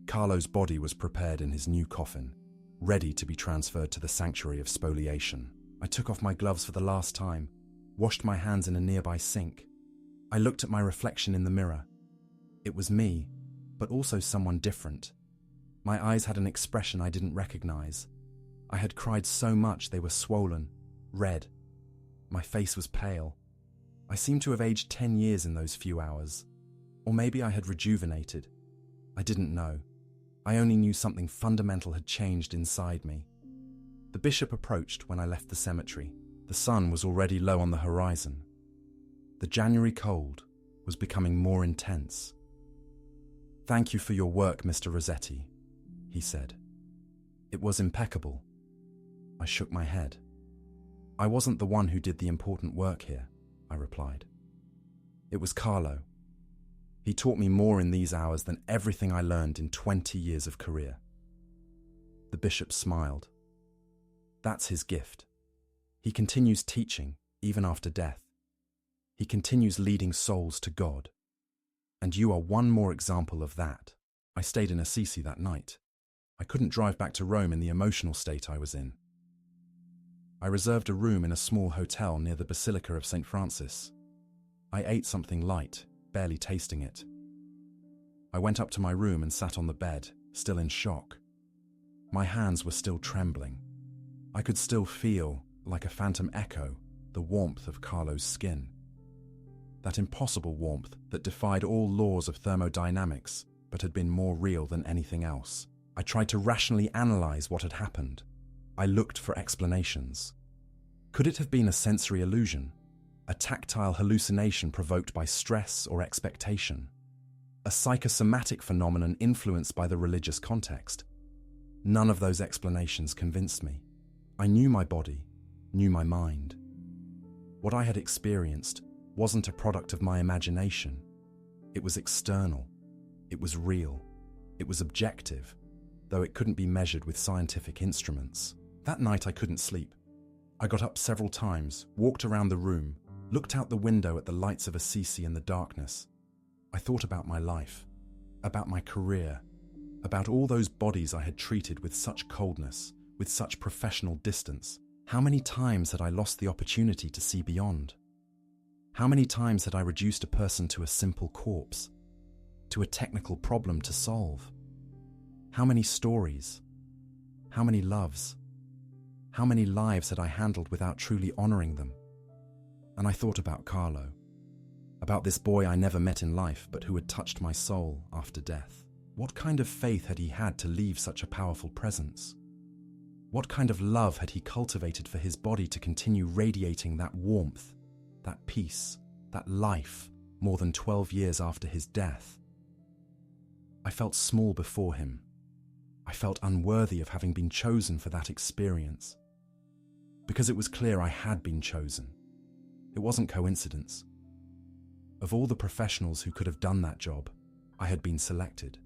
Carlo's body was prepared in his new coffin, ready to be transferred to the sanctuary of spoliation. I took off my gloves for the last time, washed my hands in a nearby sink. I looked at my reflection in the mirror. It was me, but also someone different. My eyes had an expression I didn't recognize. I had cried so much they were swollen, red. My face was pale. I seemed to have aged 10 years in those few hours. Or maybe I had rejuvenated. I didn't know. I only knew something fundamental had changed inside me. The bishop approached when I left the cemetery. The sun was already low on the horizon. The January cold was becoming more intense. "Thank you for your work, Mr. Rossetti," he said. "It was impeccable." I shook my head. "I wasn't the one who did the important work here," I replied. "It was Carlo. He taught me more in these hours than everything I learned in 20 years of career." The bishop smiled. "That's his gift. He continues teaching, even after death. He continues leading souls to God. And you are one more example of that." I stayed in Assisi that night. I couldn't drive back to Rome in the emotional state I was in. I reserved a room in a small hotel near the Basilica of St. Francis. I ate something light, barely tasting it. I went up to my room and sat on the bed, still in shock. My hands were still trembling. I could still feel, like a phantom echo, the warmth of Carlo's skin. That impossible warmth that defied all laws of thermodynamics, but had been more real than anything else. I tried to rationally analyze what had happened. I looked for explanations. Could it have been a sensory illusion? A tactile hallucination provoked by stress or expectation? A psychosomatic phenomenon influenced by the religious context? None of those explanations convinced me. I knew my body, knew my mind. What I had experienced wasn't a product of my imagination. It was external. It was real. It was objective, though it couldn't be measured with scientific instruments. That night I couldn't sleep. I got up several times, walked around the room, looked out the window at the lights of Assisi in the darkness. I thought about my life, about my career, about all those bodies I had treated with such coldness, with such professional distance. How many times had I lost the opportunity to see beyond? How many times had I reduced a person to a simple corpse, to a technical problem to solve? How many stories? How many loves? How many lives had I handled without truly honoring them? And I thought about Carlo, about this boy I never met in life but who had touched my soul after death. What kind of faith had he had to leave such a powerful presence? What kind of love had he cultivated for his body to continue radiating that warmth, that peace, that life, more than 12 years after his death? I felt small before him. I felt unworthy of having been chosen for that experience. Because it was clear I had been chosen. It wasn't coincidence. Of all the professionals who could have done that job, I had been selected.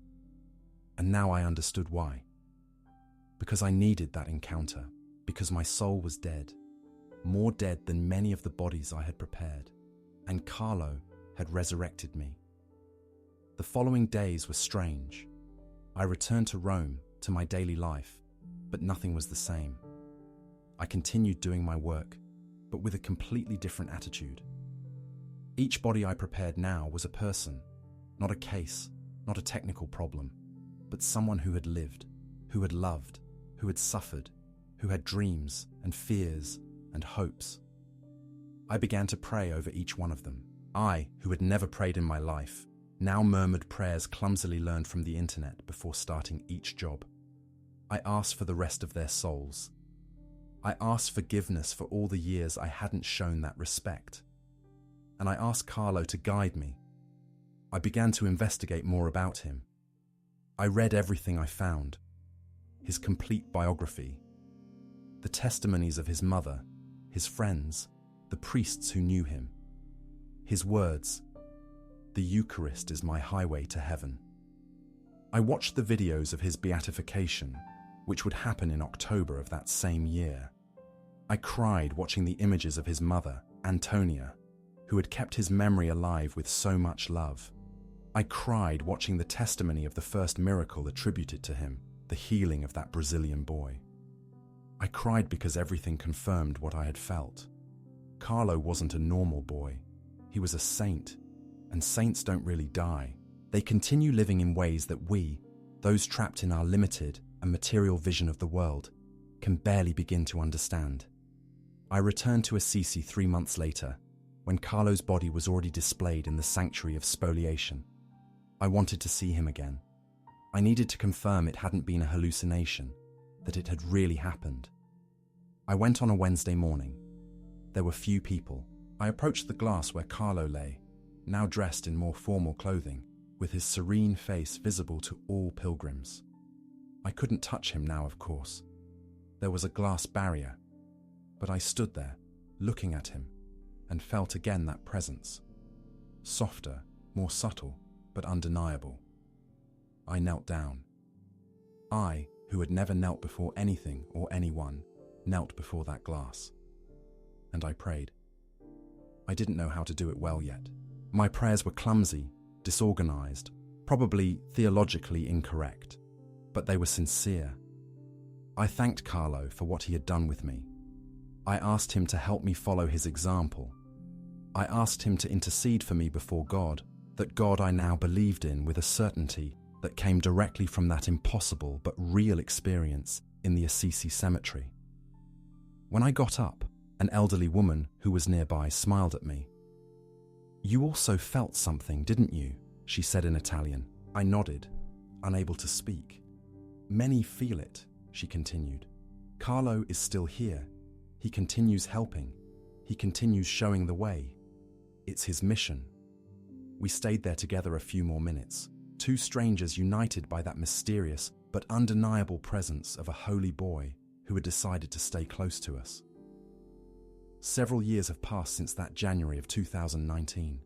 And now I understood why. Because I needed that encounter, because my soul was dead, more dead than many of the bodies I had prepared, and Carlo had resurrected me. The following days were strange. I returned to Rome, to my daily life, but nothing was the same. I continued doing my work, but with a completely different attitude. Each body I prepared now was a person, not a case, not a technical problem, but someone who had lived, who had loved, who had suffered, who had dreams and fears and hopes. I began to pray over each one of them. I, who had never prayed in my life, now murmured prayers clumsily learned from the internet before starting each job. I asked for the rest of their souls. I asked forgiveness for all the years I hadn't shown that respect. And I asked Carlo to guide me. I began to investigate more about him. I read everything I found. His complete biography. The testimonies of his mother, his friends, the priests who knew him. His words, "The Eucharist is my highway to heaven." I watched the videos of his beatification, which would happen in October of that same year. I cried watching the images of his mother, Antonia, who had kept his memory alive with so much love. I cried watching the testimony of the first miracle attributed to him, the healing of that Brazilian boy. I cried because everything confirmed what I had felt. Carlo wasn't a normal boy. He was a saint, and saints don't really die. They continue living in ways that we, those trapped in our limited and material vision of the world, can barely begin to understand. I returned to Assisi 3 months later, when Carlo's body was already displayed in the sanctuary of spoliation. I wanted to see him again. I needed to confirm it hadn't been a hallucination, that it had really happened. I went on a Wednesday morning. There were few people. I approached the glass where Carlo lay, now dressed in more formal clothing, with his serene face visible to all pilgrims. I couldn't touch him now, of course. There was a glass barrier, but I stood there, looking at him, and felt again that presence. Softer, more subtle, but undeniable. I knelt down. I, who had never knelt before anything or anyone, knelt before that glass. And I prayed. I didn't know how to do it well yet. My prayers were clumsy, disorganized, probably theologically incorrect, but they were sincere. I thanked Carlo for what he had done with me. I asked him to help me follow his example. I asked him to intercede for me before God, that God I now believed in with a certainty that came directly from that impossible but real experience in the Assisi cemetery. When I got up, an elderly woman who was nearby smiled at me. "You also felt something, didn't you?" she said in Italian. I nodded, unable to speak. "Many feel it," she continued. "Carlo is still here. He continues helping. He continues showing the way. It's his mission." We stayed there together a few more minutes, two strangers united by that mysterious but undeniable presence of a holy boy who had decided to stay close to us. Several years have passed since that January of 2019.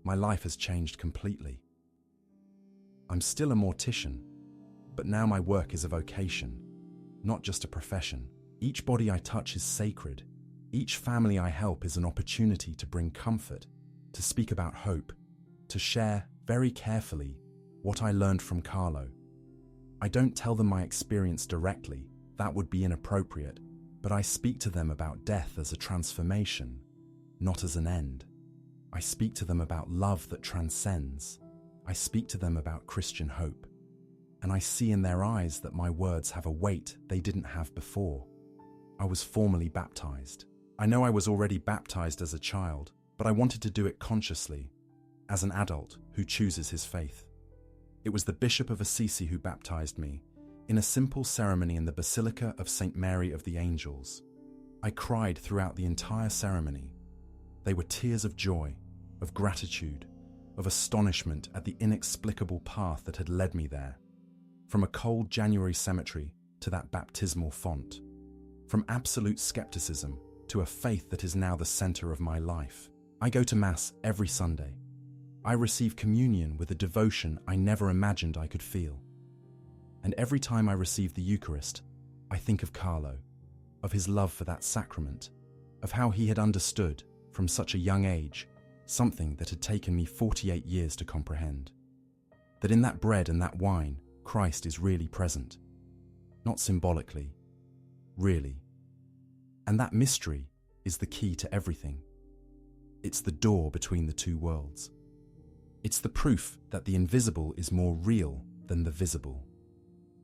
My life has changed completely. I'm still a mortician, but now my work is a vocation, not just a profession. Each body I touch is sacred. Each family I help is an opportunity to bring comfort, to speak about hope, to share, very carefully, what I learned from Carlo. I don't tell them my experience directly, that would be inappropriate, but I speak to them about death as a transformation, not as an end. I speak to them about love that transcends. I speak to them about Christian hope. And I see in their eyes that my words have a weight they didn't have before. I was formally baptized. I know I was already baptized as a child, but I wanted to do it consciously, as an adult who chooses his faith. It was the Bishop of Assisi who baptized me, in a simple ceremony in the Basilica of St. Mary of the Angels. I cried throughout the entire ceremony. They were tears of joy, of gratitude, of astonishment at the inexplicable path that had led me there. From a cold January cemetery to that baptismal font. From absolute skepticism to a faith that is now the center of my life. I go to Mass every Sunday. I receive communion with a devotion I never imagined I could feel. And every time I receive the Eucharist, I think of Carlo, of his love for that sacrament, of how he had understood, from such a young age, something that had taken me 48 years to comprehend. That in that bread and that wine, Christ is really present. Not symbolically, really. And that mystery is the key to everything. It's the door between the two worlds. It's the proof that the invisible is more real than the visible.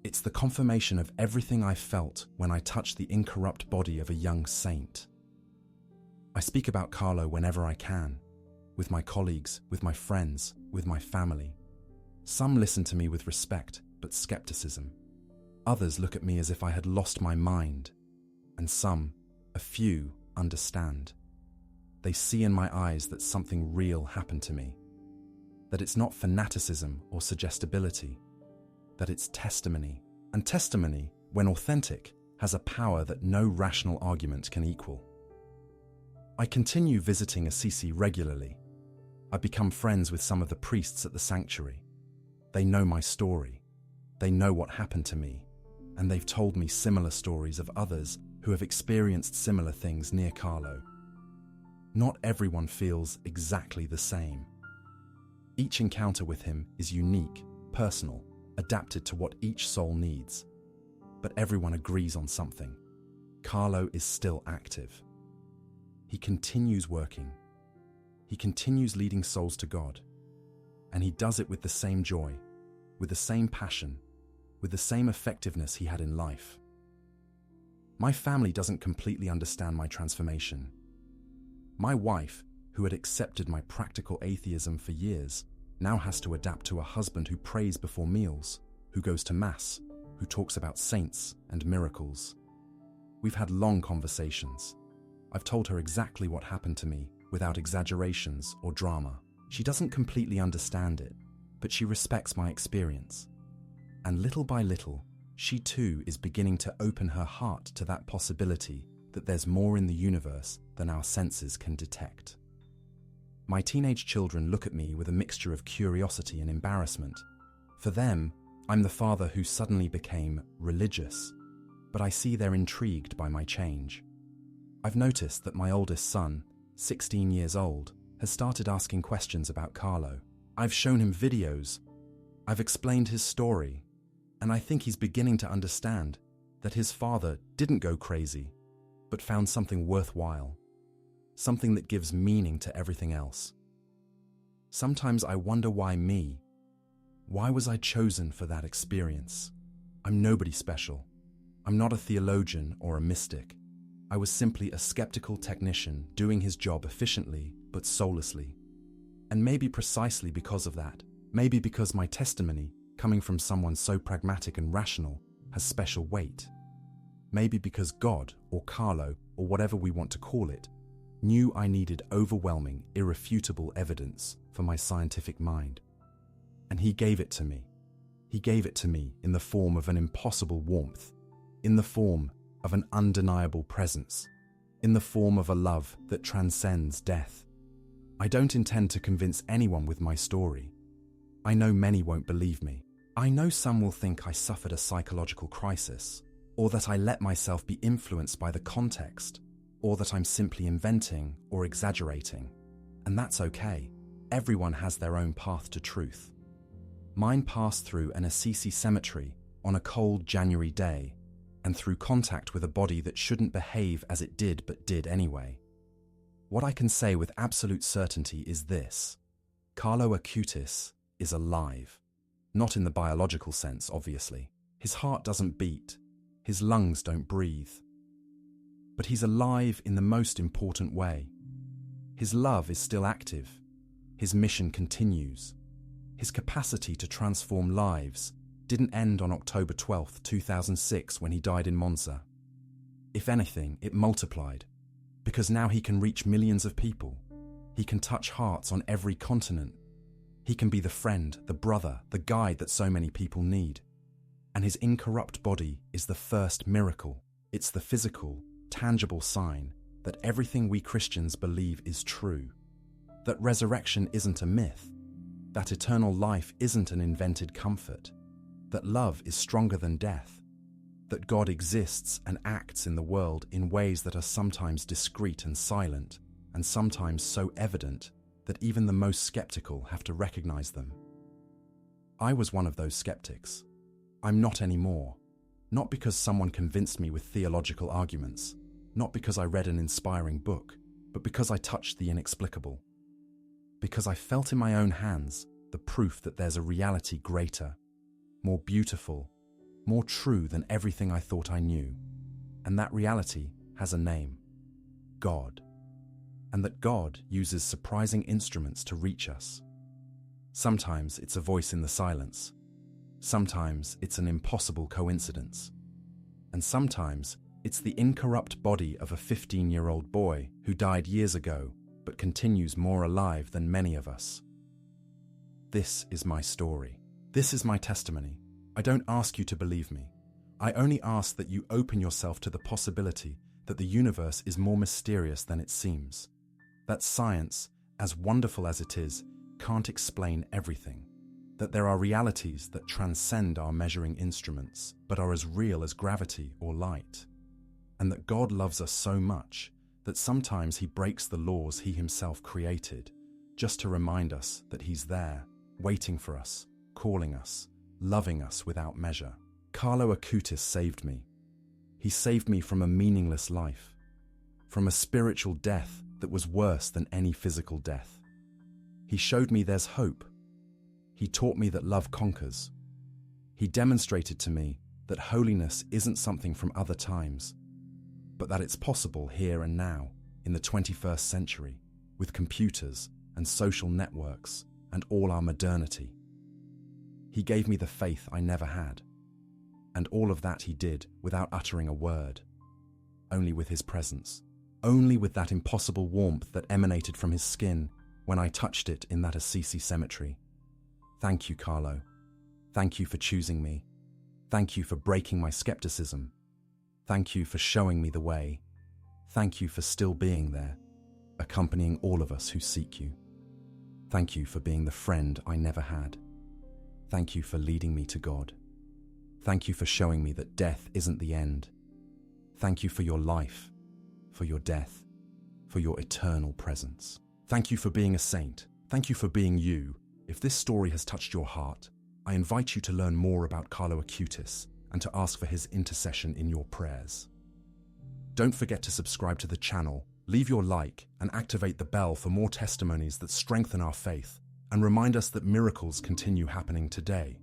It's the confirmation of everything I felt when I touched the incorrupt body of a young saint. I speak about Carlo whenever I can, with my colleagues, with my friends, with my family. Some listen to me with respect, but skepticism. Others look at me as if I had lost my mind. And some, a few, understand. They see in my eyes that something real happened to me. That it's not fanaticism or suggestibility. That it's testimony. And testimony, when authentic, has a power that no rational argument can equal. I continue visiting Assisi regularly. I've become friends with some of the priests at the sanctuary. They know my story. They know what happened to me. And they've told me similar stories of others who have experienced similar things near Carlo. Not everyone feels exactly the same. Each encounter with him is unique, personal, adapted to what each soul needs. But everyone agrees on something. Carlo is still active. He continues working. He continues leading souls to God. And he does it with the same joy, with the same passion, with the same effectiveness he had in life. My family doesn't completely understand my transformation. My wife, who had accepted my practical atheism for years, now has to adapt to a husband who prays before meals, who goes to mass, who talks about saints and miracles. We've had long conversations. I've told her exactly what happened to me, without exaggerations or drama. She doesn't completely understand it, but she respects my experience. And little by little, she too is beginning to open her heart to that possibility that there's more in the universe than our senses can detect. My teenage children look at me with a mixture of curiosity and embarrassment. For them, I'm the father who suddenly became religious, but I see they're intrigued by my change. I've noticed that my oldest son, 16 years old, has started asking questions about Carlo. I've shown him videos. I've explained his story, and I think he's beginning to understand that his father didn't go crazy, but found something worthwhile, something that gives meaning to everything else. Sometimes I wonder why me? Why was I chosen for that experience? I'm nobody special. I'm not a theologian or a mystic. I was simply a skeptical technician doing his job efficiently but soullessly. And maybe precisely because of that, maybe because my testimony, coming from someone so pragmatic and rational, has special weight. Maybe because God, or Carlo, or whatever we want to call it, knew I needed overwhelming, irrefutable evidence for my scientific mind. And he gave it to me. He gave it to me in the form of an impossible warmth, in the form of an undeniable presence, in the form of a love that transcends death. I don't intend to convince anyone with my story. I know many won't believe me. I know some will think I suffered a psychological crisis, or that I let myself be influenced by the context, or that I'm simply inventing or exaggerating. And that's okay. Everyone has their own path to truth. Mine passed through an Assisi cemetery on a cold January day, and through contact with a body that shouldn't behave as it did but did anyway. What I can say with absolute certainty is this: Carlo Acutis is alive. Not in the biological sense, obviously. His heart doesn't beat. His lungs don't breathe. But he's alive in the most important way. His love is still active. His mission continues. His capacity to transform lives didn't end on October 12th, 2006, when he died in Monza. If anything, it multiplied, because now he can reach millions of people. He can touch hearts on every continent. He can be the friend, the brother, the guide that so many people need. And his incorrupt body is the first miracle. It's the physical, tangible sign that everything we Christians believe is true. That resurrection isn't a myth. That eternal life isn't an invented comfort. That love is stronger than death. That God exists and acts in the world in ways that are sometimes discreet and silent, and sometimes so evident that even the most skeptical have to recognize them. I was one of those skeptics. I'm not anymore. Not because someone convinced me with theological arguments, not because I read an inspiring book, but because I touched the inexplicable. Because I felt in my own hands the proof that there's a reality greater, more beautiful, more true than everything I thought I knew. And that reality has a name: God. And that God uses surprising instruments to reach us. Sometimes it's a voice in the silence. Sometimes it's an impossible coincidence. And sometimes it's the incorrupt body of a 15-year-old boy who died years ago but continues more alive than many of us. This is my story. This is my testimony. I don't ask you to believe me. I only ask that you open yourself to the possibility that the universe is more mysterious than it seems. That science, as wonderful as it is, can't explain everything. That there are realities that transcend our measuring instruments, but are as real as gravity or light. And that God loves us so much that sometimes he breaks the laws he himself created, just to remind us that he's there, waiting for us, calling us, loving us without measure. Carlo Acutis saved me. He saved me from a meaningless life, from a spiritual death that was worse than any physical death. He showed me there's hope. He taught me that love conquers. He demonstrated to me that holiness isn't something from other times, but that it's possible here and now, in the 21st century, with computers and social networks and all our modernity. He gave me the faith I never had. And all of that he did without uttering a word, only with his presence, only with that impossible warmth that emanated from his skin when I touched it in that Assisi cemetery. Thank you, Carlo. Thank you for choosing me. Thank you for breaking my skepticism. Thank you for showing me the way. Thank you for still being there, accompanying all of us who seek you. Thank you for being the friend I never had. Thank you for leading me to God. Thank you for showing me that death isn't the end. Thank you for your life, for your death, for your eternal presence. Thank you for being a saint. Thank you for being you. If this story has touched your heart, I invite you to learn more about Carlo Acutis and to ask for his intercession in your prayers. Don't forget to subscribe to the channel, leave your like, and activate the bell for more testimonies that strengthen our faith and remind us that miracles continue happening today.